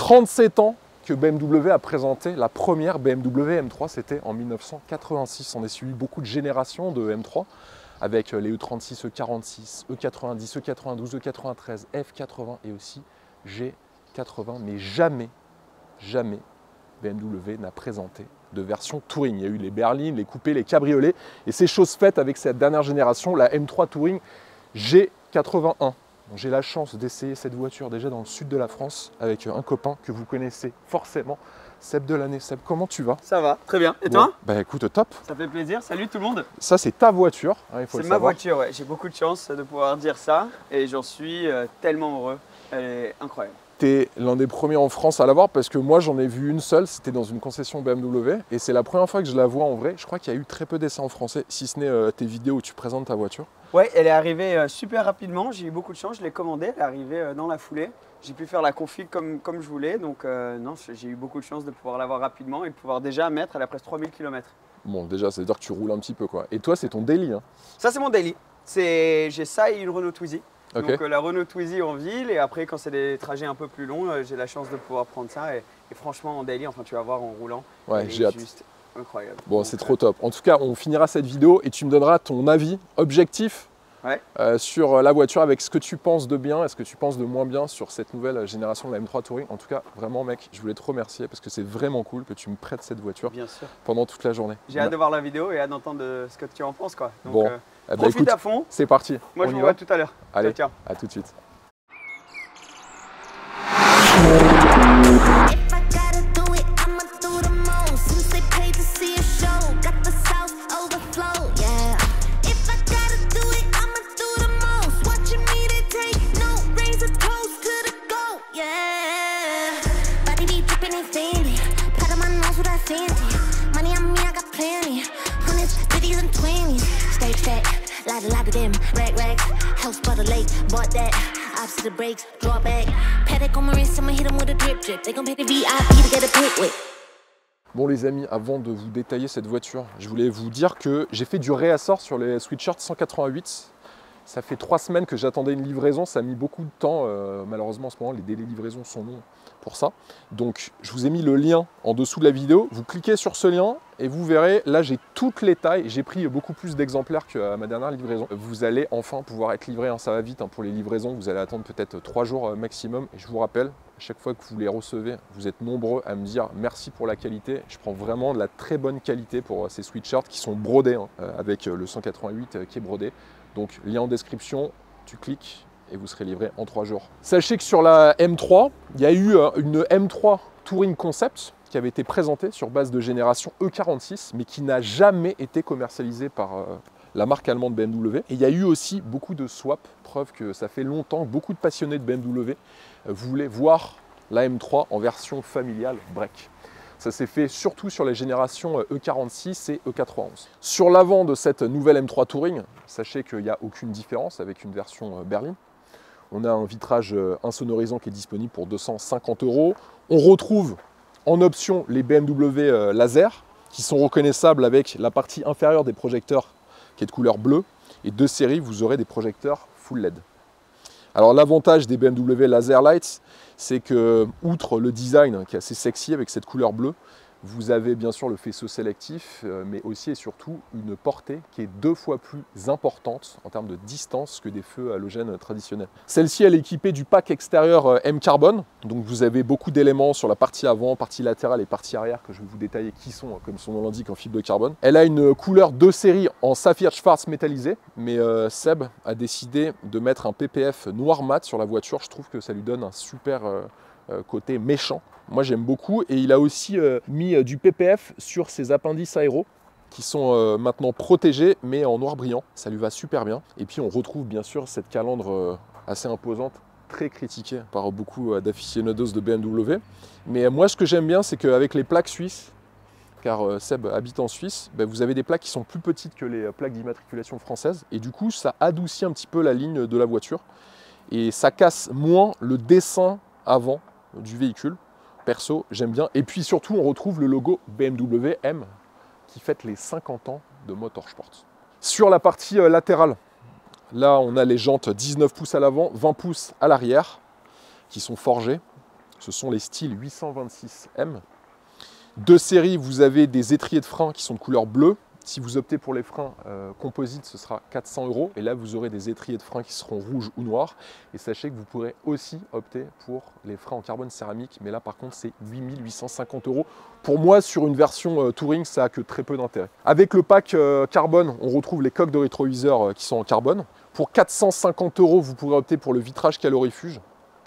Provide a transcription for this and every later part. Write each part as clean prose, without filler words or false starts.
37 ans que BMW a présenté la première BMW M3, c'était en 1986. On a suivi beaucoup de générations de M3 avec les E36, E46, E90, E92, E93, F80 et aussi G80. Mais jamais BMW n'a présenté de version Touring. Il y a eu les berlines, les coupés, les cabriolets et c'est chose faite avec cette dernière génération, la M3 Touring G81. J'ai la chance d'essayer cette voiture déjà dans le sud de la France avec un copain que vous connaissez forcément, Seb Delaney. Seb, comment tu vas? Ça va, très bien. Et toi? Bah écoute, top. Ça fait plaisir. Salut tout le monde. Ça, c'est ta voiture, hein, il faut le C'est ma savoir. voiture, ouais. J'ai beaucoup de chance de pouvoir dire ça et j'en suis tellement heureux. Elle est incroyable. Tu es l'un des premiers en France à l'avoir parce que moi, j'en ai vu une seule, c'était dans une concession BMW et c'est la première fois que je la vois en vrai. Je crois qu'il y a eu très peu d'essais en français, si ce n'est tes vidéos où tu présentes ta voiture. Ouais, elle est arrivée super rapidement. J'ai eu beaucoup de chance. Je l'ai commandée. Elle est arrivée dans la foulée. J'ai pu faire la config comme je voulais. Donc, non, j'ai eu beaucoup de chance de pouvoir l'avoir rapidement et de pouvoir déjà mettre. Elle a presque 3000 km. Bon, déjà, ça veut dire que tu roules un petit peu, quoi. Et toi, c'est ton daily, hein? Ça, c'est mon daily. J'ai ça et une Renault Twizy. Okay. Donc, la Renault Twizy en ville. Et après, quand c'est des trajets un peu plus longs, j'ai la chance de pouvoir prendre ça. Et franchement, en daily, enfin, tu vas voir en roulant. Ouais, j'ai hâte. Juste incroyable. Bon, c'est trop top. En tout cas, on finira cette vidéo et tu me donneras ton avis objectif. Ouais. Sur la voiture avec ce que tu penses de bien et ce que tu penses de moins bien sur cette nouvelle génération de la M3 Touring. En tout cas, vraiment mec, je voulais te remercier parce que c'est vraiment cool que tu me prêtes cette voiture pendant toute la journée. J'ai hâte de voir la vidéo et hâte d'entendre ce que tu en penses, quoi. Donc, bon, profite écoute, à fond. C'est parti. Moi, je vous vois tout à l'heure. Allez, ciao. À tout de suite. Bon les amis, avant de vous détailler cette voiture, je voulais vous dire que j'ai fait du réassort sur les Sweatshirt 188. Ça fait 3 semaines que j'attendais une livraison, ça a mis beaucoup de temps. Malheureusement en ce moment, les délais de livraison sont longs pour ça. Donc je vous ai mis le lien en dessous de la vidéo. Vous cliquez sur ce lien et vous verrez, là j'ai toutes les tailles. J'ai pris beaucoup plus d'exemplaires que ma dernière livraison. Vous allez enfin pouvoir être livré, hein, ça va vite hein, pour les livraisons. Vous allez attendre peut-être 3 jours maximum. Et je vous rappelle, à chaque fois que vous les recevez, vous êtes nombreux à me dire merci pour la qualité. Je prends vraiment de la très bonne qualité pour ces sweatshirts qui sont brodés, hein, avec le 188 qui est brodé. Donc lien en description, tu cliques et vous serez livré en 3 jours. Sachez que sur la M3, il y a eu une M3 Touring Concept qui avait été présentée sur base de génération E46, mais qui n'a jamais été commercialisée par la marque allemande BMW. Et il y a eu aussi beaucoup de swaps, preuve que ça fait longtemps que beaucoup de passionnés de BMW voulaient voir la M3 en version familiale break. Ça s'est fait surtout sur les générations E46 et E91. Sur l'avant de cette nouvelle M3 Touring, sachez qu'il n'y a aucune différence avec une version berline. On a un vitrage insonorisant qui est disponible pour 250 €. On retrouve en option les BMW laser qui sont reconnaissables avec la partie inférieure des projecteurs qui est de couleur bleue. Et de série, vous aurez des projecteurs full LED. Alors l'avantage des BMW Laser Lights, c'est que, outre le design qui est assez sexy avec cette couleur bleue, vous avez bien sûr le faisceau sélectif, mais aussi et surtout une portée qui est 2 fois plus importante en termes de distance que des feux halogènes traditionnels. Celle-ci, elle est équipée du pack extérieur M-Carbon, donc vous avez beaucoup d'éléments sur la partie avant, partie latérale et partie arrière que je vais vous détailler qui sont, comme son nom l'indique, en fibre de carbone. Elle a une couleur de série en saphir schwarz métallisé, mais Seb a décidé de mettre un PPF noir mat sur la voiture. Je trouve que ça lui donne un super côté méchant. Moi j'aime beaucoup et il a aussi mis du PPF sur ses appendices aéros qui sont maintenant protégés mais en noir brillant. Ça lui va super bien. Et puis on retrouve bien sûr cette calandre assez imposante, très critiquée par beaucoup d'aficionados de BMW. Mais moi ce que j'aime bien c'est qu'avec les plaques suisses, car Seb habite en Suisse, vous avez des plaques qui sont plus petites que les plaques d'immatriculation françaises et du coup ça adoucit un petit peu la ligne de la voiture et ça casse moins le dessin avant du véhicule. Perso, j'aime bien. Et puis surtout, on retrouve le logo BMW M qui fête les 50 ans de Motorsport. Sur la partie latérale, là, on a les jantes 19 pouces à l'avant, 20 pouces à l'arrière qui sont forgées. Ce sont les styles 826M. De série, vous avez des étriers de frein qui sont de couleur bleue. Si vous optez pour les freins composites, ce sera 400 €. Et là, vous aurez des étriers de frein qui seront rouges ou noirs. Et sachez que vous pourrez aussi opter pour les freins en carbone céramique. Mais là, par contre, c'est 8 850 €. Pour moi, sur une version Touring, ça n'a que très peu d'intérêt. Avec le pack carbone, on retrouve les coques de rétroviseur qui sont en carbone. Pour 450 €, vous pourrez opter pour le vitrage calorifuge,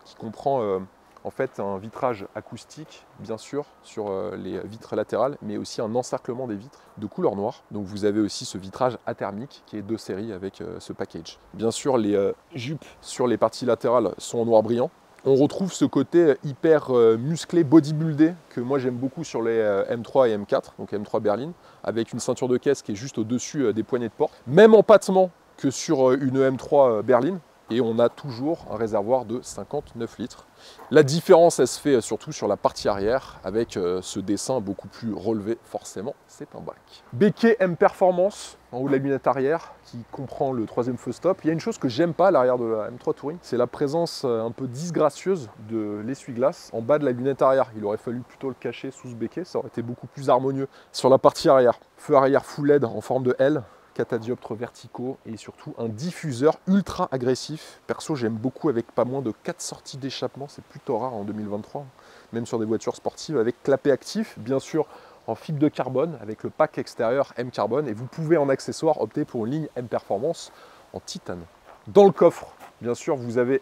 qui comprend en fait un vitrage acoustique, bien sûr, sur les vitres latérales, mais aussi un encerclement des vitres de couleur noire. Donc vous avez aussi ce vitrage athermique qui est de série avec ce package. Bien sûr, les jupes sur les parties latérales sont en noir brillant. On retrouve ce côté hyper musclé, bodybuildé, que moi j'aime beaucoup sur les M3 et M4, donc M3 berline, avec une ceinture de caisse qui est juste au-dessus des poignées de porte. Même empattement que sur une M3 berline. Et on a toujours un réservoir de 59 litres. La différence, elle se fait surtout sur la partie arrière, avec ce dessin beaucoup plus relevé, forcément, c'est un bac. Béquet M Performance, en haut de la lunette arrière, qui comprend le troisième feu stop. Il y a une chose que j'aime pas à l'arrière de la M3 Touring, c'est la présence un peu disgracieuse de l'essuie-glace en bas de la lunette arrière. Il aurait fallu plutôt le cacher sous ce béquet, ça aurait été beaucoup plus harmonieux. Sur la partie arrière, feu arrière full LED en forme de L, catadioptres verticaux et surtout un diffuseur ultra agressif. Perso, j'aime beaucoup avec pas moins de 4 sorties d'échappement, c'est plutôt rare en 2023, même sur des voitures sportives, avec clapet actif, bien sûr en fibre de carbone, avec le pack extérieur M Carbone, et vous pouvez en accessoire opter pour une ligne M Performance en titane. Dans le coffre, bien sûr, vous avez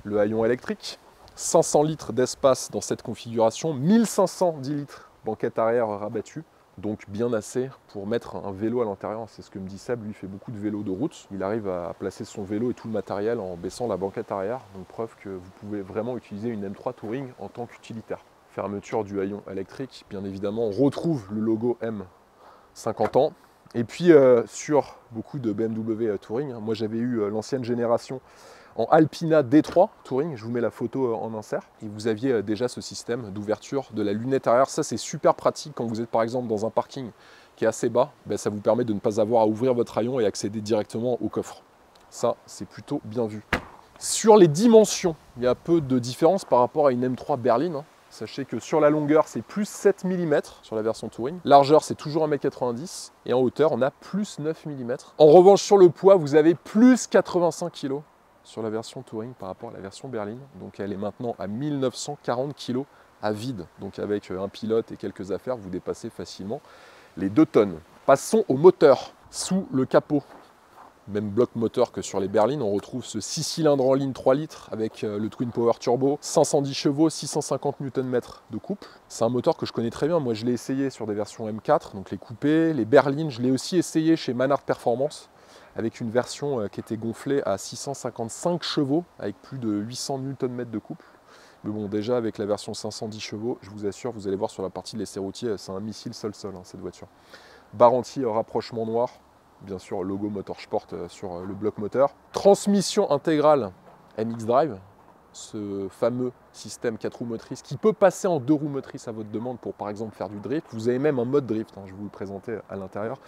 le haillon électrique, 500 litres d'espace dans cette configuration, 1510 litres banquette arrière rabattue. Donc bien assez pour mettre un vélo à l'intérieur. C'est ce que me dit Seb, lui il fait beaucoup de vélos de route. Il arrive à placer son vélo et tout le matériel en baissant la banquette arrière. Donc preuve que vous pouvez vraiment utiliser une M3 Touring en tant qu'utilitaire. Fermeture du haillon électrique, bien évidemment, on retrouve le logo M 50 ans. Et puis sur beaucoup de BMW Touring, moi j'avais eu l'ancienne génération en Alpina D3 Touring, je vous mets la photo en insert, et vous aviez déjà ce système d'ouverture de la lunette arrière. Ça c'est super pratique quand vous êtes par exemple dans un parking qui est assez bas, ça vous permet de ne pas avoir à ouvrir votre haillon et accéder directement au coffre. Ça c'est plutôt bien vu. Sur les dimensions, il y a peu de différence par rapport à une M3 berline. Sachez que sur la longueur, c'est plus 7 mm sur la version Touring. Largeur, c'est toujours 1,90 m. Et en hauteur, on a plus 9 mm. En revanche, sur le poids, vous avez plus 85 kg sur la version Touring par rapport à la version berline. Donc elle est maintenant à 1940 kg à vide. Donc avec un pilote et quelques affaires, vous dépassez facilement les 2 tonnes. Passons au moteur. Sous le capot, même bloc moteur que sur les berlines, on retrouve ce 6 cylindres en ligne 3 litres avec le Twin Power Turbo, 510 chevaux, 650 Nm de couple. C'est un moteur que je connais très bien, moi je l'ai essayé sur des versions M4, donc les coupés, les berlines, je l'ai aussi essayé chez Manhart Performance, avec une version qui était gonflée à 655 chevaux, avec plus de 800 Nm de couple. Mais bon, déjà avec la version 510 chevaux, je vous assure, vous allez voir sur la partie de l'essai routier, c'est un missile sol-sol cette voiture. Barre anti-rapprochement noir, bien sûr logo Motorsport sur le bloc moteur. Transmission intégrale MX Drive, ce fameux système 4 roues motrices qui peut passer en 2 roues motrices à votre demande pour par exemple faire du drift. Vous avez même un mode drift, je vais vous le présenter à l'intérieur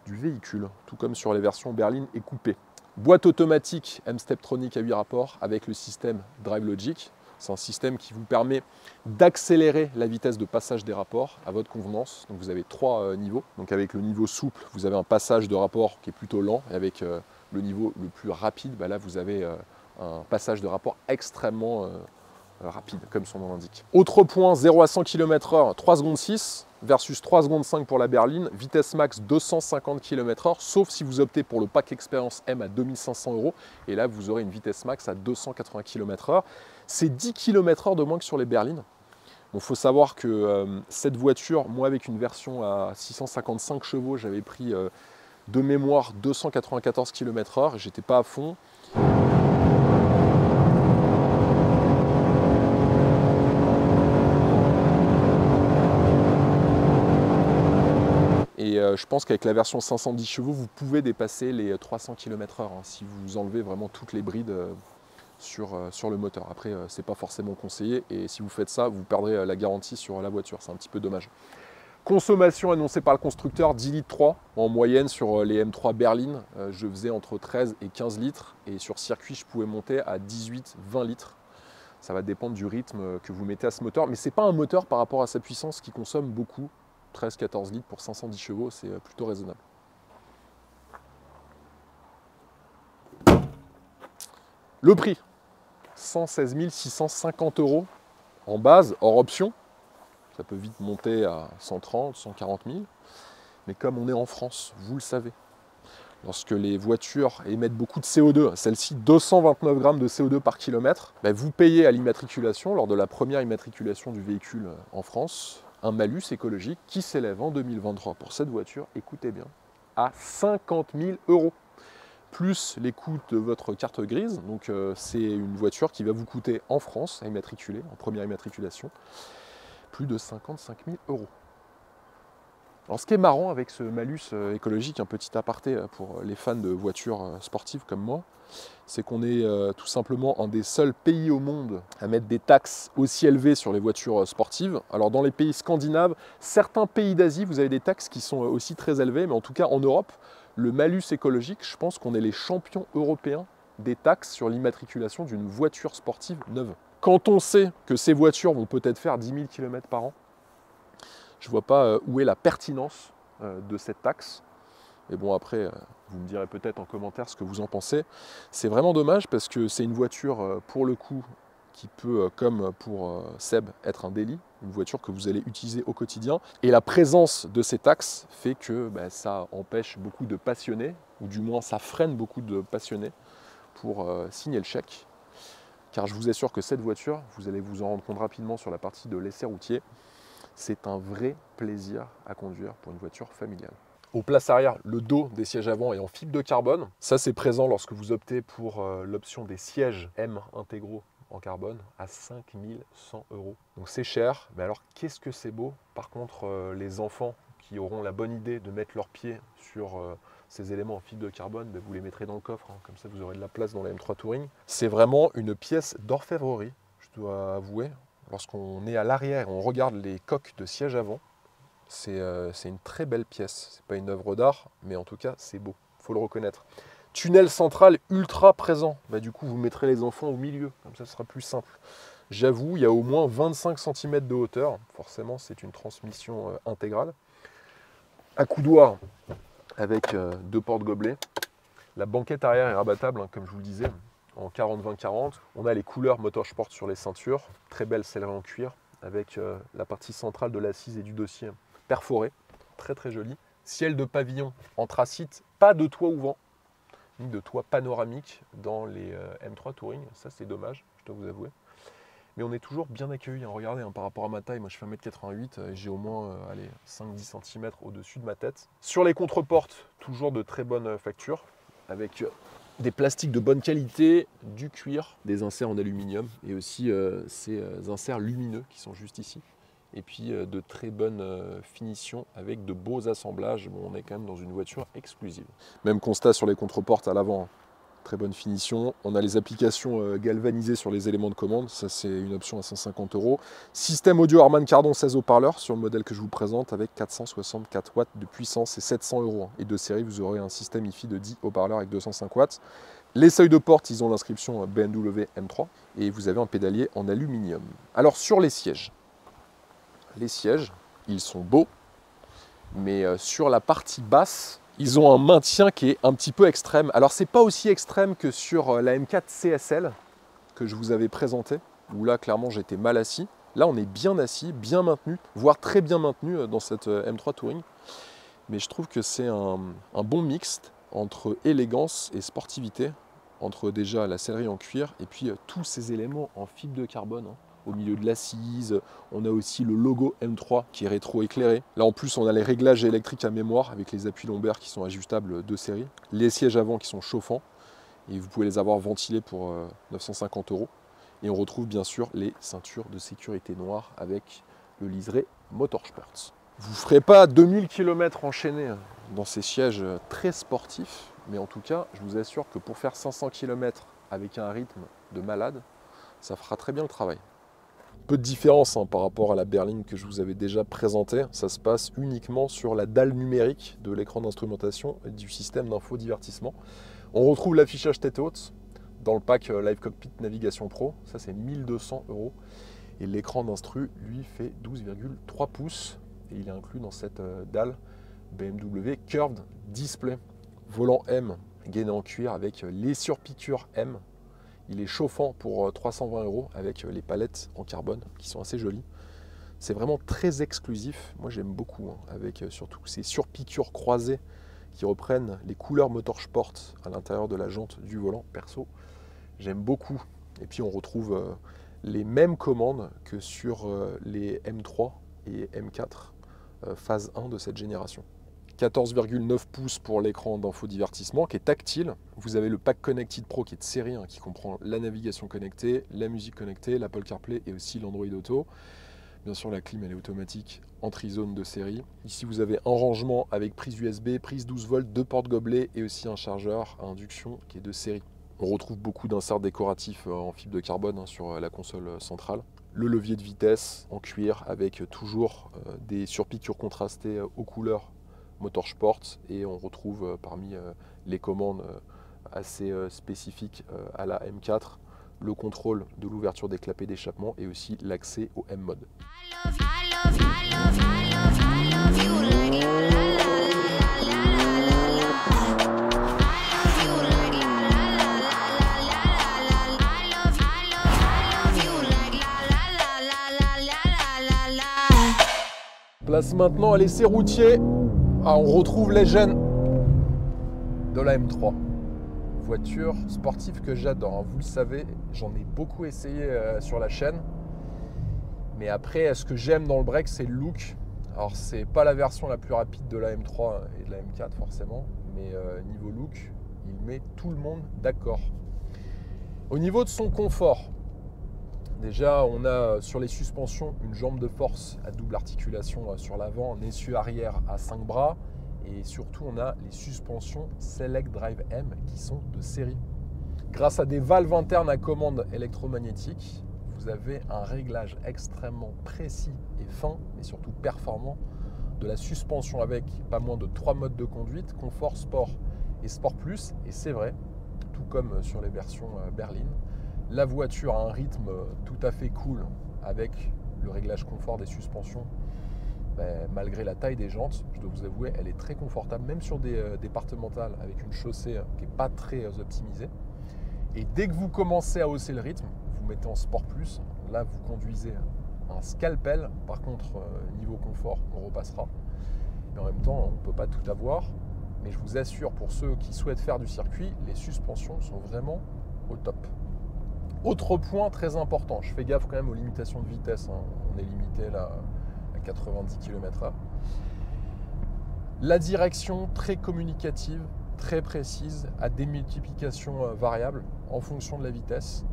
du véhicule, tout comme sur les versions berline et coupé. Boîte automatique M-Steptronic à 8 rapports avec le système Drive Logic. C'est un système qui vous permet d'accélérer la vitesse de passage des rapports à votre convenance. Donc vous avez 3 niveaux. Donc avec le niveau souple, vous avez un passage de rapport qui est plutôt lent. Et avec le niveau le plus rapide, là vous avez un passage de rapport extrêmement rapide, comme son nom l'indique. Autre point, 0 à 100 km/h, 3 secondes 6 versus 3 secondes 5 pour la berline. Vitesse max 250 km/h, sauf si vous optez pour le pack expérience M à 2500 €. Et là, vous aurez une vitesse max à 280 km/h. C'est 10 km/h de moins que sur les berlines. Il faut savoir que cette voiture, moi avec une version à 655 chevaux, j'avais pris de mémoire 294 km/h, j'étais pas à fond. Et je pense qu'avec la version 510 chevaux, vous pouvez dépasser les 300 km/h si vous enlevez vraiment toutes les brides sur le moteur. Après, c'est pas forcément conseillé et si vous faites ça, vous perdrez la garantie sur la voiture. C'est un petit peu dommage. Consommation annoncée par le constructeur, 10 litres 3. En moyenne, sur les M3 berline, je faisais entre 13 et 15 litres. Et sur circuit, je pouvais monter à 18-20 litres. Ça va dépendre du rythme que vous mettez à ce moteur. Mais ce n'est pas un moteur par rapport à sa puissance qui consomme beaucoup. 13-14 litres pour 510 chevaux, c'est plutôt raisonnable. Le prix, 116 650 € en base, hors option. Ça peut vite monter à 130, 140 000. Mais comme on est en France, vous le savez, lorsque les voitures émettent beaucoup de CO2, celle-ci 229 grammes de CO2 par kilomètre, vous payez à l'immatriculation, lors de la première immatriculation du véhicule en France, un malus écologique qui s'élève en 2023 pour cette voiture, écoutez bien, à 50 000 €. Plus les coûts de votre carte grise, donc c'est une voiture qui va vous coûter en France à immatriculer, en première immatriculation, plus de 55 000 €. Alors ce qui est marrant avec ce malus écologique, un petit aparté pour les fans de voitures sportives comme moi, c'est qu'on est tout simplement un des seuls pays au monde à mettre des taxes aussi élevées sur les voitures sportives. Alors dans les pays scandinaves, certains pays d'Asie, vous avez des taxes qui sont aussi très élevées, mais en tout cas en Europe, le malus écologique, je pense qu'on est les champions européens des taxes sur l'immatriculation d'une voiture sportive neuve. Quand on sait que ces voitures vont peut-être faire 10 000 km par an, je ne vois pas où est la pertinence de cette taxe. Et bon, après, vous me direz peut-être en commentaire ce que vous en pensez. C'est vraiment dommage parce que c'est une voiture, pour le coup, qui peut, comme pour Seb, être un délit. Une voiture que vous allez utiliser au quotidien. Et la présence de ces taxes fait que ça empêche beaucoup de passionnés, ou du moins ça freine beaucoup de passionnés pour signer le chèque. Car je vous assure que cette voiture, vous allez vous en rendre compte rapidement sur la partie de l'essai routier, c'est un vrai plaisir à conduire pour une voiture familiale. Aux places arrière, le dos des sièges avant est en fibre de carbone. Ça, c'est présent lorsque vous optez pour l'option des sièges M intégraux en carbone à 5 100 €. Donc c'est cher, mais alors qu'est-ce que c'est beau. Par contre, les enfants qui auront la bonne idée de mettre leurs pieds sur ces éléments en fibre de carbone, vous les mettrez dans le coffre, comme ça vous aurez de la place dans la M3 Touring. C'est vraiment une pièce d'orfèvrerie, je dois avouer. Lorsqu'on est à l'arrière et on regarde les coques de siège avant, c'est une très belle pièce. C'est pas une œuvre d'art, mais en tout cas, c'est beau. Il faut le reconnaître. Tunnel central ultra présent. Du coup, vous mettrez les enfants au milieu. Comme ça, ce sera plus simple. J'avoue, il y a au moins 25 cm de hauteur. Forcément, c'est une transmission intégrale. Accoudoir avec deux portes gobelets. La banquette arrière est rabattable, comme je vous le disais, en 40-20-40. On a les couleurs motorsport sur les ceintures. Très belle sellerie en cuir avec la partie centrale de l'assise et du dossier perforé. Très très joli. Ciel de pavillon anthracite, pas de toit ouvrant, ni de toit panoramique dans les M3 Touring. Ça, c'est dommage, je dois vous avouer. Mais on est toujours bien accueillis. Regardez, par rapport à ma taille, moi je fais 1m88 et j'ai au moins 5-10 cm au-dessus de ma tête. Sur les contreportes, toujours de très bonne facture, avec des plastiques de bonne qualité, du cuir, des inserts en aluminium et aussi ces inserts lumineux qui sont juste ici. Et puis de très bonnes finitions avec de beaux assemblages. Bon, on est quand même dans une voiture exclusive. Même constat sur les contreportes à l'avant. Très bonne finition. On a les applications galvanisées sur les éléments de commande. Ça, c'est une option à 150 €. Système audio Harman Kardon 16 haut-parleurs sur le modèle que je vous présente avec 464 watts de puissance et 700 €. Et de série, vous aurez un système hi-fi de 10 haut-parleurs avec 205 watts. Les seuils de porte, ils ont l'inscription BMW M3. Et vous avez un pédalier en aluminium. Alors, sur les sièges, ils sont beaux. Mais sur la partie basse, ils ont un maintien qui est un petit peu extrême. Alors, c'est pas aussi extrême que sur la M4 CSL que je vous avais présenté, où là, clairement, j'étais mal assis. Là, on est bien assis, bien maintenu, voire très bien maintenu dans cette M3 Touring. Mais je trouve que c'est un bon mixte entre élégance et sportivité, entre déjà la sellerie en cuir et puis tous ces éléments en fibre de carbone. Au milieu de l'assise, on a aussi le logo M3 qui est rétro-éclairé. Là en plus on a les réglages électriques à mémoire avec les appuis lombaires qui sont ajustables de série. Les sièges avant qui sont chauffants et vous pouvez les avoir ventilés pour 950 €. Et on retrouve bien sûr les ceintures de sécurité noires avec le liseré Motorsport. Vous ne ferez pas 2000 km enchaînés dans ces sièges très sportifs, mais en tout cas je vous assure que pour faire 500 km avec un rythme de malade, ça fera très bien le travail. Peu de différence par rapport à la berline que je vous avais déjà présentée. Ça se passe uniquement sur la dalle numérique de l'écran d'instrumentation et du système d'infodivertissement. On retrouve l'affichage tête haute, dans le pack Live Cockpit Navigation Pro. Ça, c'est 1200 €. Et l'écran d'instru, lui, fait 12,3 pouces. Et il est inclus dans cette dalle BMW Curved Display. Volant M, gainé en cuir avec les surpiqûres M. Il est chauffant pour 320 € avec les palettes en carbone qui sont assez jolies. C'est vraiment très exclusif. Moi, j'aime beaucoup, avec surtout ces surpiqûres croisées qui reprennent les couleurs motorsport à l'intérieur de la jante du volant. Perso, j'aime beaucoup. Et puis, on retrouve les mêmes commandes que sur les M3 et M4 phase 1 de cette génération. 14,9 pouces pour l'écran d'infodivertissement qui est tactile. Vous avez le pack Connected Pro qui est de série, qui comprend la navigation connectée, la musique connectée, l'Apple CarPlay et aussi l'Android Auto. Bien sûr, la clim elle est automatique en tri-zone de série. Ici, vous avez un rangement avec prise USB, prise 12 volts, 2 portes gobelets et aussi un chargeur à induction qui est de série. On retrouve beaucoup d'inserts décoratifs en fibre de carbone sur la console centrale. Le levier de vitesse en cuir avec toujours des surpiqûres contrastées aux couleurs Motorsport, et on retrouve parmi les commandes assez spécifiques à la M4 le contrôle de l'ouverture des clapets d'échappement et aussi l'accès au M-Mode. Place maintenant à l'essai routier. On retrouve les gènes de la M3. Voiture sportive que j'adore, vous le savez, j'en ai beaucoup essayé sur la chaîne. Mais après, ce que j'aime dans le break, c'est le look. Alors, c'est pas la version la plus rapide de la M3 et de la M4 forcément, mais niveau look, il met tout le monde d'accord. Au niveau de son confort, déjà, on a sur les suspensions une jambe de force à double articulation sur l'avant, un essieu arrière à 5 bras. Et surtout, on a les suspensions Select Drive M qui sont de série. Grâce à des valves internes à commande électromagnétique, vous avez un réglage extrêmement précis et fin, mais surtout performant, de la suspension avec pas moins de 3 modes de conduite, confort, sport et sport plus. Et c'est vrai, tout comme sur les versions berline, la voiture a un rythme tout à fait cool avec le réglage confort des suspensions. Malgré la taille des jantes, je dois vous avouer, elle est très confortable, même sur des départementales avec une chaussée qui n'est pas très optimisée. Et dès que vous commencez à hausser le rythme, vous mettez en sport plus, là vous conduisez un scalpel. Par contre, niveau confort, on repassera. Mais en même temps, on ne peut pas tout avoir. Mais je vous assure, pour ceux qui souhaitent faire du circuit, les suspensions sont vraiment au top. Autre point très important, je fais gaffe quand même aux limitations de vitesse. On est limité là 90 km/h. La direction très communicative, très précise, à des multiplications variables en fonction de la vitesse.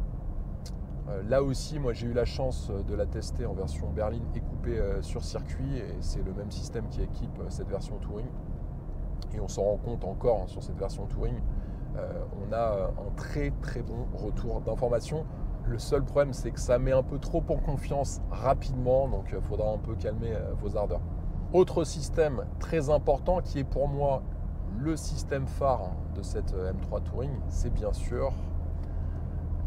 Là aussi, moi j'ai eu la chance de la tester en version berline et coupée sur circuit, et c'est le même système qui équipe cette version Touring. Et on s'en rend compte encore sur cette version Touring, on a un très très bon retour d'information. Le seul problème, c'est que ça met un peu trop en confiance rapidement, donc il faudra un peu calmer vos ardeurs. Autre système très important qui est pour moi le système phare de cette M3 Touring, c'est bien sûr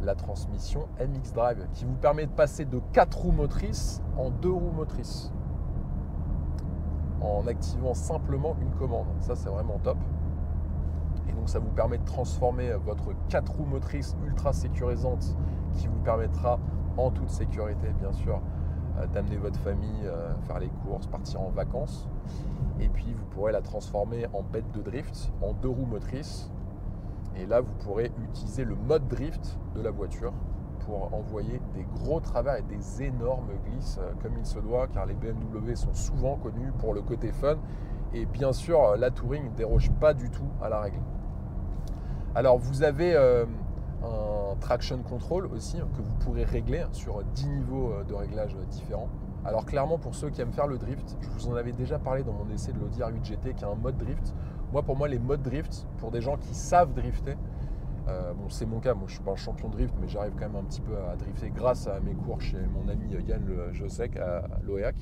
la transmission MX Drive qui vous permet de passer de 4 roues motrices en 2 roues motrices en activant simplement une commande. Ça, c'est vraiment top. Et donc, ça vous permet de transformer votre 4 roues motrices ultra sécurisante qui vous permettra en toute sécurité, bien sûr, d'amener votre famille, faire les courses, partir en vacances. Et puis, vous pourrez la transformer en bête de drift, en 2 roues motrices. Et là, vous pourrez utiliser le mode drift de la voiture pour envoyer des gros travers et des énormes glisses comme il se doit, car les BMW sont souvent connus pour le côté fun. Et bien sûr, la Touring ne déroge pas du tout à la règle. Alors, vous avez un traction control aussi que vous pourrez régler sur 10 niveaux de réglage différents. Alors clairement, pour ceux qui aiment faire le drift, je vous en avais déjà parlé dans mon essai de l'Audi R8 GT qui a un mode drift. Pour moi, les modes drift, pour des gens qui savent drifter, bon, c'est mon cas, moi je ne suis pas un champion de drift, mais j'arrive quand même un petit peu à drifter grâce à mes cours chez mon ami Yann Josek à l'OEAC.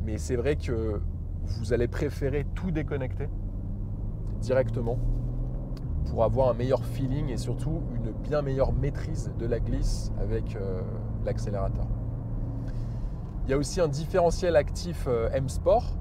Mais c'est vrai que vous allez préférer tout déconnecter directement pour avoir un meilleur feeling et surtout une bien meilleure maîtrise de la glisse avec l'accélérateur. Il y a aussi un différentiel actif M-Sport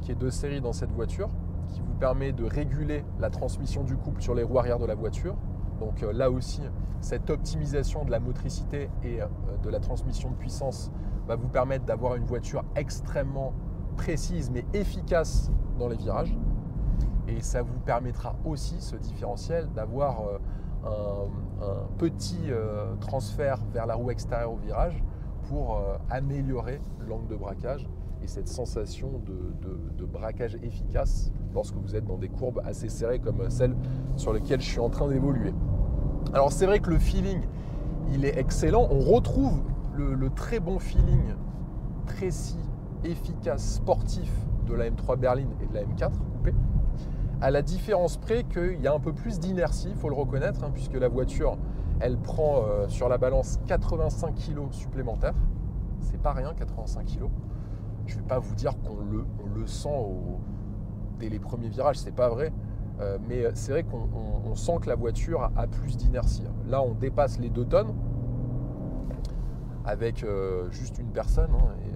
qui est de série dans cette voiture, qui vous permet de réguler la transmission du couple sur les roues arrière de la voiture. Donc là aussi, cette optimisation de la motricité et de la transmission de puissance va vous permettre d'avoir une voiture extrêmement précise mais efficace dans les virages. Et ça vous permettra aussi, ce différentiel, d'avoir un petit transfert vers la roue extérieure au virage pour améliorer l'angle de braquage et cette sensation de braquage efficace lorsque vous êtes dans des courbes assez serrées comme celles sur lesquelles je suis en train d'évoluer. Alors c'est vrai que le feeling, il est excellent. On retrouve le très bon feeling précis, efficace, sportif de la M3 berline et de la M4 coupée, à la différence près qu'il y a un peu plus d'inertie, il faut le reconnaître, puisque la voiture, elle prend sur la balance 85 kg supplémentaires. C'est pas rien, 85 kg. Je ne vais pas vous dire qu'on le sent dès les premiers virages, c'est pas vrai. Mais c'est vrai qu'on sent que la voiture a plus d'inertie. Là, on dépasse les 2 tonnes avec juste une personne. Et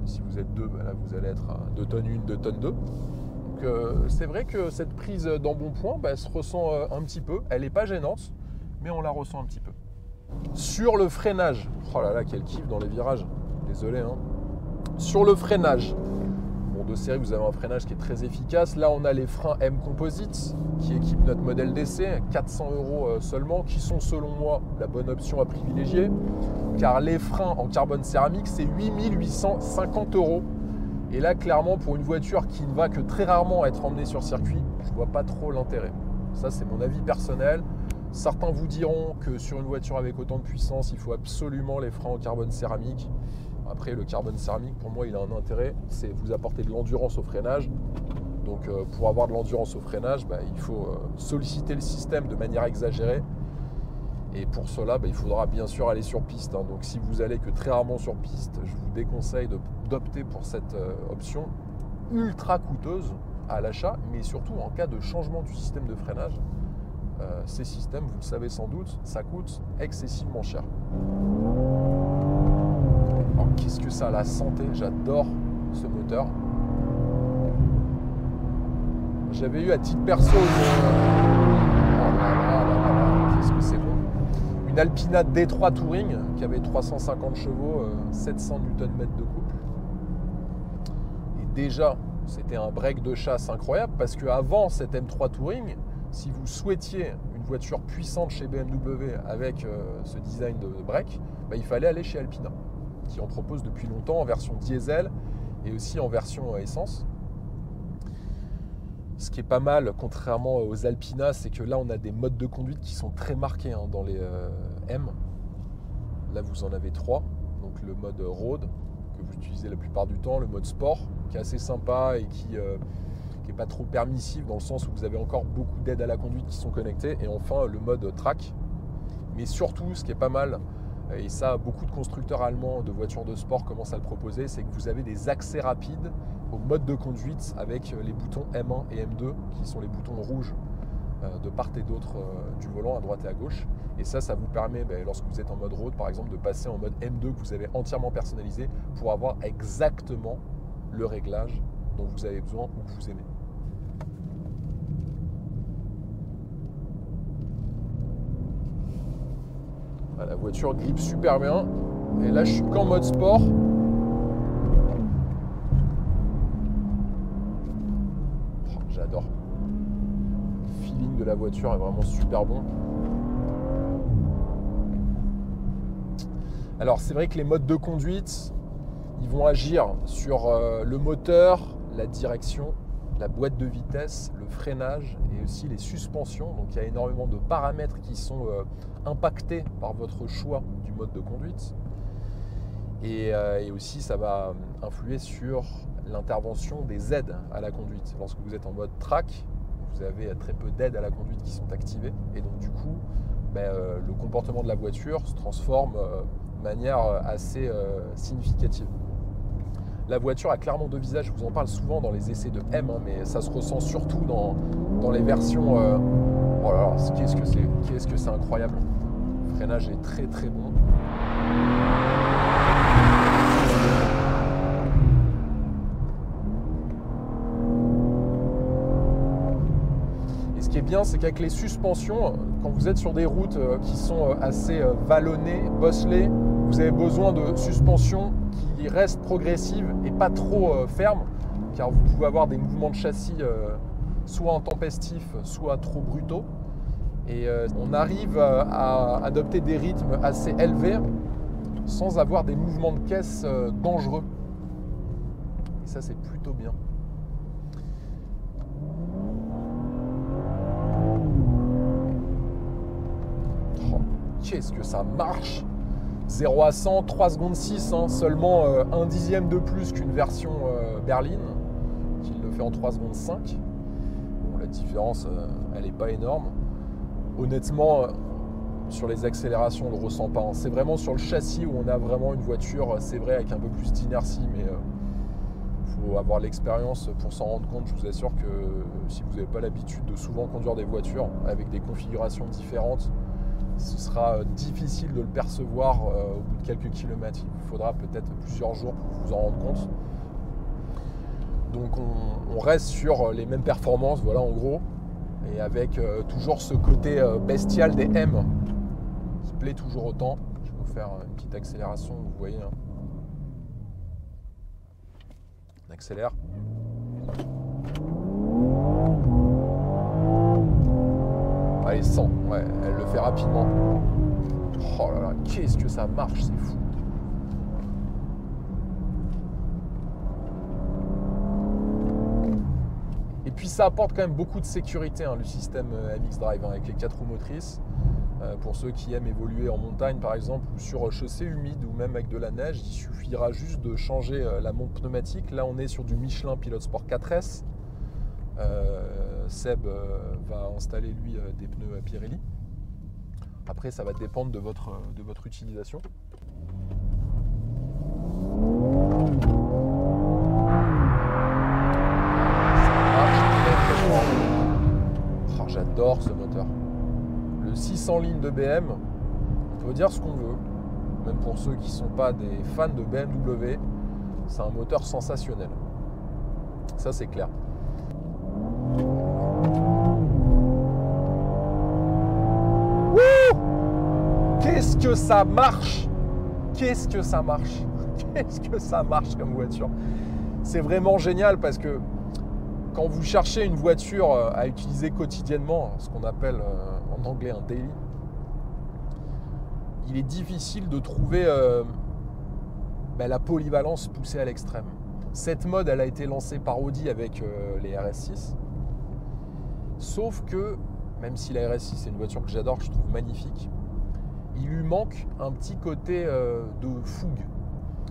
si vous êtes 2, là, vous allez être à 2 tonnes 1, 2 tonnes 2. Donc c'est vrai que cette prise d'embonpoint elle se ressent un petit peu. Elle n'est pas gênante, mais on la ressent un petit peu. Sur le freinage, oh là là, quel kiff dans les virages. Désolé. Sur le freinage, bon, de série, vous avez un freinage qui est très efficace. Là, on a les freins M Composites qui équipent notre modèle d'essai, 400 € seulement, qui sont selon moi la bonne option à privilégier. Car les freins en carbone céramique, c'est 8850 €. Et là, clairement, pour une voiture qui ne va que très rarement être emmenée sur circuit, je ne vois pas trop l'intérêt. Ça, c'est mon avis personnel. Certains vous diront que sur une voiture avec autant de puissance, il faut absolument les freins en carbone céramique. Après, le carbone céramique, pour moi, il a un intérêt, c'est vous apporter de l'endurance au freinage. Donc, pour avoir de l'endurance au freinage, il faut solliciter le système de manière exagérée. Et pour cela, il faudra bien sûr aller sur piste. Donc, si vous allez que très rarement sur piste, je vous déconseille d'opter pour cette option ultra coûteuse à l'achat, mais surtout en cas de changement du système de freinage. Ces systèmes, vous le savez sans doute, ça coûte excessivement cher. Alors, qu'est-ce que ça a la santé? J'adore ce moteur. J'avais eu à titre perso qu'est-ce que c'est bon. Une Alpina D3 Touring qui avait 350 chevaux, 700 Nm de couple. Et déjà, c'était un break de chasse incroyable parce qu'avant cette M3 Touring, si vous souhaitiez une voiture puissante chez BMW avec ce design de break, il fallait aller chez Alpina, qui en propose depuis longtemps en version diesel et aussi en version essence. Ce qui est pas mal, contrairement aux Alpina, c'est que là, on a des modes de conduite qui sont très marqués dans les M. Là, vous en avez 3. Donc le mode Road, que vous utilisez la plupart du temps, le mode Sport, qui est assez sympa et qui n'est pas trop permissif dans le sens où vous avez encore beaucoup d'aides à la conduite qui sont connectées. Et enfin, le mode Track. Mais surtout, ce qui est pas mal, et ça, beaucoup de constructeurs allemands de voitures de sport commencent à le proposer, c'est que vous avez des accès rapides au mode de conduite avec les boutons M1 et M2 qui sont les boutons rouges de part et d'autre du volant, à droite et à gauche. Et ça vous permet, lorsque vous êtes en mode road par exemple, de passer en mode M2 que vous avez entièrement personnalisé pour avoir exactement le réglage dont vous avez besoin ou que vous aimez. La voiture grippe super bien. Et là, je suis qu'en mode sport. J'adore. Le feeling de la voiture est vraiment super bon. Alors, c'est vrai que les modes de conduite, ils vont agir sur le moteur, la direction, la boîte de vitesse, le freinage et aussi les suspensions. Donc, il y a énormément de paramètres qui sont impactés par votre choix du mode de conduite. Et aussi, ça va influer sur l'intervention des aides à la conduite. Lorsque vous êtes en mode track, vous avez très peu d'aides à la conduite qui sont activées. Et donc, du coup, le comportement de la voiture se transforme de manière assez significative. La voiture a clairement 2 visages, je vous en parle souvent dans les essais de M, mais ça se ressent surtout dans les versions Oh là là, qu'est-ce que c'est incroyable. Le freinage est très très bon. Et ce qui est bien, c'est qu'avec les suspensions, quand vous êtes sur des routes qui sont assez vallonnées, bosselées, vous avez besoin de suspensions qui restent progressives et pas trop fermes, car vous pouvez avoir des mouvements de châssis soit intempestifs, soit trop brutaux. Et on arrive à adopter des rythmes assez élevés sans avoir des mouvements de caisse dangereux. Et ça, c'est plutôt bien. Oh, qu'est-ce que ça marche! 0 à 100, 3 secondes 6, hein, seulement 1 dixième de plus qu'une version berline, qui le fait en 3 secondes 5. Bon, la différence, elle n'est pas énorme. Honnêtement, sur les accélérations, on ne le ressent pas. C'est vraiment sur le châssis où on a vraiment une voiture, c'est vrai, avec un peu plus d'inertie, mais il faut avoir l'expérience pour s'en rendre compte. Je vous assure que si vous n'avez pas l'habitude de souvent conduire des voitures avec des configurations différentes, ce sera difficile de le percevoir au bout de quelques kilomètres. Il vous faudra peut-être plusieurs jours pour vous en rendre compte. Donc on reste sur les mêmes performances, voilà en gros, et avec toujours ce côté bestial des M qui plaît toujours autant. Je vais vous faire une petite accélération, vous voyez. Hein. On accélère. Allez, 100, ouais, elle le fait rapidement. Oh là là, qu'est-ce que ça marche, c'est fou. Et puis ça apporte quand même beaucoup de sécurité, hein, le système MX Drive, hein, avec les 4 roues motrices. Pour ceux qui aiment évoluer en montagne par exemple, ou sur chaussée humide, ou même avec de la neige, il suffira juste de changer la montre pneumatique. Là on est sur du Michelin Pilot Sport 4S. Seb va installer lui des pneus Pirelli. Après ça va dépendre de votre utilisation. Oh, j'adore ce moteur. Le 600 lignes de BM, on peut dire ce qu'on veut. Même pour ceux qui ne sont pas des fans de BMW, c'est un moteur sensationnel. Ça c'est clair. Qu'est-ce que ça marche! Qu'est-ce que ça marche! Qu'est-ce que ça marche comme voiture! C'est vraiment génial parce que quand vous cherchez une voiture à utiliser quotidiennement, ce qu'on appelle en anglais un daily, il est difficile de trouver la polyvalence poussée à l'extrême. Cette mode, elle a été lancée par Audi avec les RS6. Sauf que, même si la RS6 c'est une voiture que j'adore, que je trouve magnifique, il lui manque un petit côté de fougue.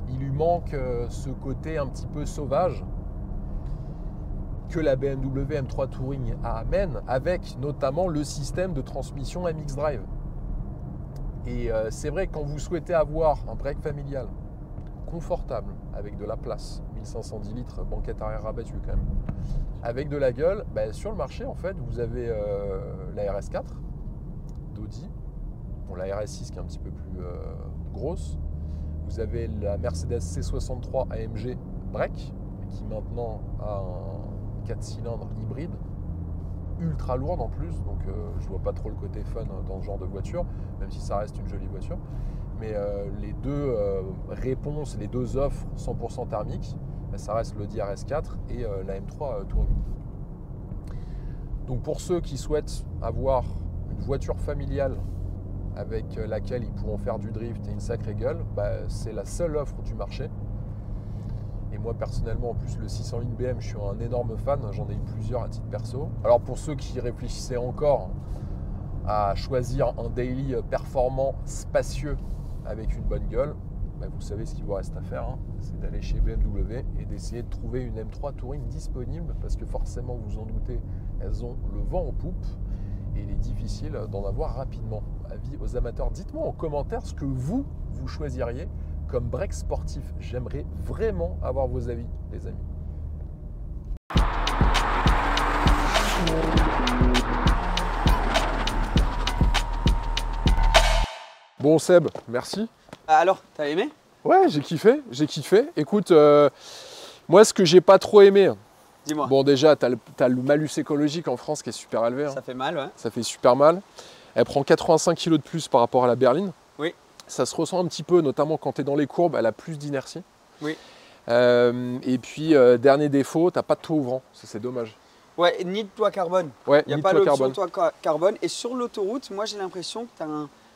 Il lui manque ce côté un petit peu sauvage que la BMW M3 Touring amène, avec notamment le système de transmission MX Drive. Et c'est vrai que quand vous souhaitez avoir un break familial confortable, avec de la place, 1510 litres, banquette arrière rabattue quand même, avec de la gueule, sur le marché en fait vous avez la RS4 d'Audi, bon, la RS6 qui est un petit peu plus grosse, vous avez la Mercedes C63 AMG Break qui maintenant a un 4 cylindres hybride ultra lourde en plus, donc je vois pas trop le côté fun dans ce genre de voiture, même si ça reste une jolie voiture. Mais les deux réponses, les deux offres 100% thermiques, ça reste l'Audi RS4 et la M3 Touring. Donc pour ceux qui souhaitent avoir une voiture familiale avec laquelle ils pourront faire du drift et une sacrée gueule, c'est la seule offre du marché. Et moi personnellement, en plus le 600 lignes BM, je suis un énorme fan, j'en ai eu plusieurs à titre perso. Alors pour ceux qui réfléchissaient encore à choisir un daily performant, spacieux, avec une bonne gueule, vous savez ce qu'il vous reste à faire, hein, c'est d'aller chez BMW et d'essayer de trouver une M3 Touring disponible, parce que forcément, vous en doutez, elles ont le vent en poupe et il est difficile d'en avoir rapidement. Avis aux amateurs, dites-moi en commentaire ce que vous choisiriez comme break sportif. J'aimerais vraiment avoir vos avis, les amis. Bon Seb, merci. Alors, t'as aimé? Ouais, j'ai kiffé, j'ai kiffé. Écoute, moi ce que j'ai pas trop aimé, Dis-moi. bon déjà t'as le malus écologique en France qui est super élevé. Hein. Ça fait mal, ouais. Ça fait super mal. Elle prend 85 kg de plus par rapport à la berline. Oui. Ça se ressent un petit peu, notamment quand tu es dans les courbes, elle a plus d'inertie. Oui. Et puis, dernier défaut, t'as pas de toit ouvrant, ça c'est dommage. Ouais, ni de toit carbone. Ouais, Il n'y a ni pas de toit l'option carbone. toit carbone. Et sur l'autoroute, moi j'ai l'impression que tu as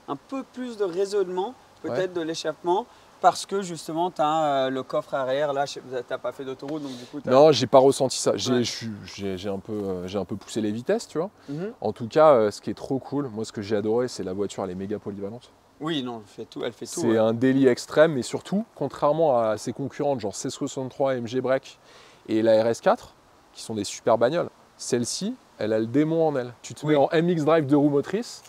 un peu plus de raisonnement, peut-être de l'échappement, parce que justement tu as le coffre arrière. Là, tu n'as pas fait d'autoroute, donc du coup. Non, j'ai pas ressenti ça. Ouais. J'ai un peu poussé les vitesses, tu vois. Mhm. En tout cas, ce qui est trop cool, moi ce que j'ai adoré, c'est la voiture, elle est méga polyvalente. Oui, non, elle fait tout. C'est Ouais. un délit extrême, et surtout, contrairement à ses concurrentes, genre C63, MG Break et la RS4, qui sont des super bagnoles, celle-ci, elle a le démon en elle. Tu te mets en MX Drive 2 roues motrices,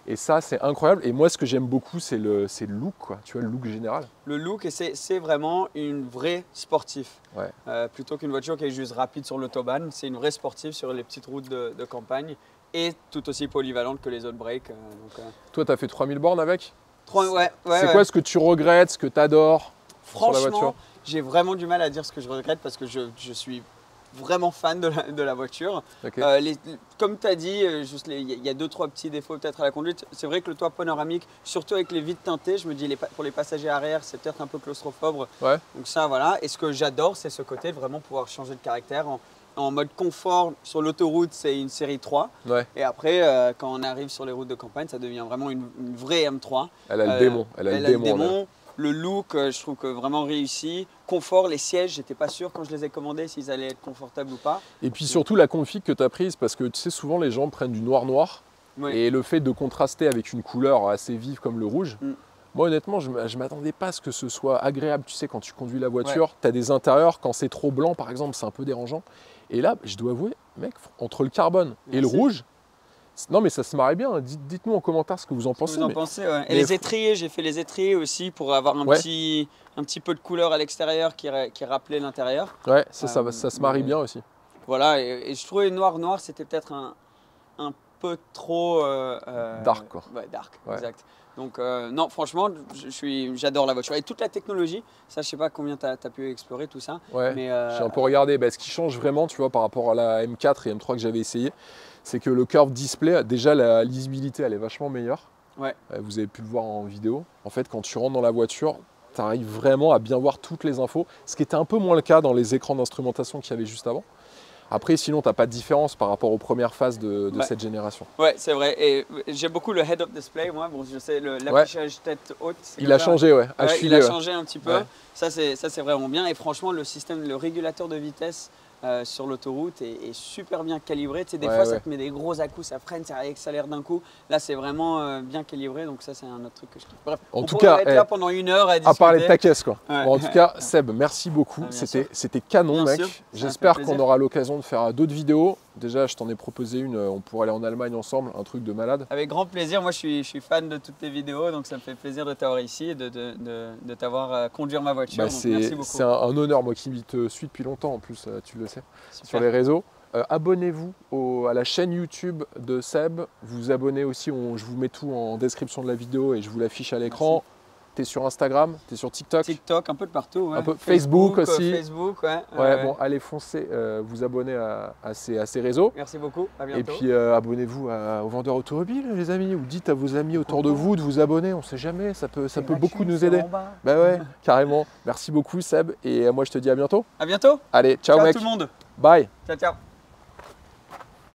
et ça, c'est incroyable. Et moi, ce que j'aime beaucoup, c'est le look, quoi. Tu vois, le look général. Le look, et c'est vraiment une vraie sportive. Ouais. Plutôt qu'une voiture qui est juste rapide sur l'autobahn, c'est une vraie sportive sur les petites routes de campagne et tout aussi polyvalente que les autres breaks. Toi, tu as fait 3000 bornes avec? Ouais, c'est quoi ce que tu regrettes, ce que tu adores sur la voiture? Franchement, j'ai vraiment du mal à dire ce que je regrette parce que je suis vraiment fan de la voiture. Okay. Comme tu as dit, il y a 2-3 petits défauts peut-être à la conduite. C'est vrai que le toit panoramique, surtout avec les vitres teintées, je me dis pour les passagers arrière, c'est peut-être un peu claustrophobe. Ouais. Donc ça, voilà. Et ce que j'adore, c'est ce côté de vraiment pouvoir changer de caractère. En mode confort, sur l'autoroute, c'est une série 3. Ouais. Et après, quand on arrive sur les routes de campagne, ça devient vraiment une vraie M3. Elle a le démon. Elle a le démon. Le look, je trouve que vraiment réussi. Confort, les sièges, j'étais pas sûr quand je les ai commandés s'ils allaient être confortables ou pas. Et puis surtout la config que tu as prise, parce que tu sais, souvent les gens prennent du noir. Oui. Et le fait de contraster avec une couleur assez vive comme le rouge, moi honnêtement, je ne m'attendais pas à ce que ce soit agréable. Tu sais, quand tu conduis la voiture, tu as des intérieurs, quand c'est trop blanc par exemple, c'est un peu dérangeant. Et là, je dois avouer, mec, entre le carbone et le rouge, non mais ça se marrait bien. Dites-nous en commentaire ce que vous en pensez. Ouais. Et les étriers, j'ai fait les étriers aussi pour avoir un petit peu de couleur à l'extérieur qui rappelait l'intérieur. Ouais, ça se marie bien aussi. Voilà, et je trouvais noir, c'était peut-être un peu trop… dark, quoi. Ouais, dark, exact. Donc non, franchement, j'adore la voiture. Et toute la technologie, ça je sais pas combien tu as pu explorer tout ça. Ouais, mais j'ai un peu regardé. Ce qui change vraiment, tu vois, par rapport à la M4 et M3 que j'avais essayé, c'est que le curve display, déjà la lisibilité, elle est vachement meilleure. Ouais. Vous avez pu le voir en vidéo. En fait, quand tu rentres dans la voiture, tu arrives vraiment à bien voir toutes les infos, ce qui était un peu moins le cas dans les écrans d'instrumentation qu'il y avait juste avant. Après, sinon, tu n'as pas de différence par rapport aux premières phases de cette génération. Ouais, c'est vrai. Et j'aime beaucoup le head-up display, moi. Bon, je sais, l'affichage tête haute. Il a changé, ouais. Il a changé un petit peu. Ouais. Ça, c'est vraiment bien. Et franchement, le régulateur de vitesse sur l'autoroute est super bien calibré. Tu sais, des fois, ça te met des gros à-coups, ça freine, ça accélère d'un coup. Là, c'est vraiment bien calibré. Donc ça, c'est un autre truc que je kiffe. Bref, on pourrait être là pendant 1 heure à discuter. À parler de ta caisse, quoi. Ouais. Bon, en tout cas, Seb, merci beaucoup. C'était canon, mec. J'espère qu'on aura l'occasion de faire d'autres vidéos. Déjà, je t'en ai proposé une. On pourrait aller en Allemagne ensemble, un truc de malade. Avec grand plaisir. Moi, je suis fan de toutes tes vidéos. Donc, ça me fait plaisir de t'avoir ici et de t'avoir conduire ma voiture. Merci beaucoup. C'est un honneur, moi qui te suis depuis longtemps en plus, tu le sais, sur les réseaux. Abonnez-vous à la chaîne YouTube de Seb. Vous abonnez aussi, je vous mets tout en description de la vidéo et je vous l'affiche à l'écran. Tu es sur Instagram, tu es sur TikTok. TikTok, un peu de partout. Ouais. Un peu Facebook aussi. Facebook, bon, allez foncez, vous abonnez à ces réseaux. Merci beaucoup, à bientôt. Et puis abonnez-vous aux vendeurs automobiles, les amis, ou dites à vos amis autour de vous de vous abonner, on ne sait jamais, ça peut beaucoup nous aider. Bah ouais, carrément. Merci beaucoup Seb, et moi je te dis à bientôt. À bientôt. Allez, ciao mec. Ciao tout le monde. Bye. Ciao.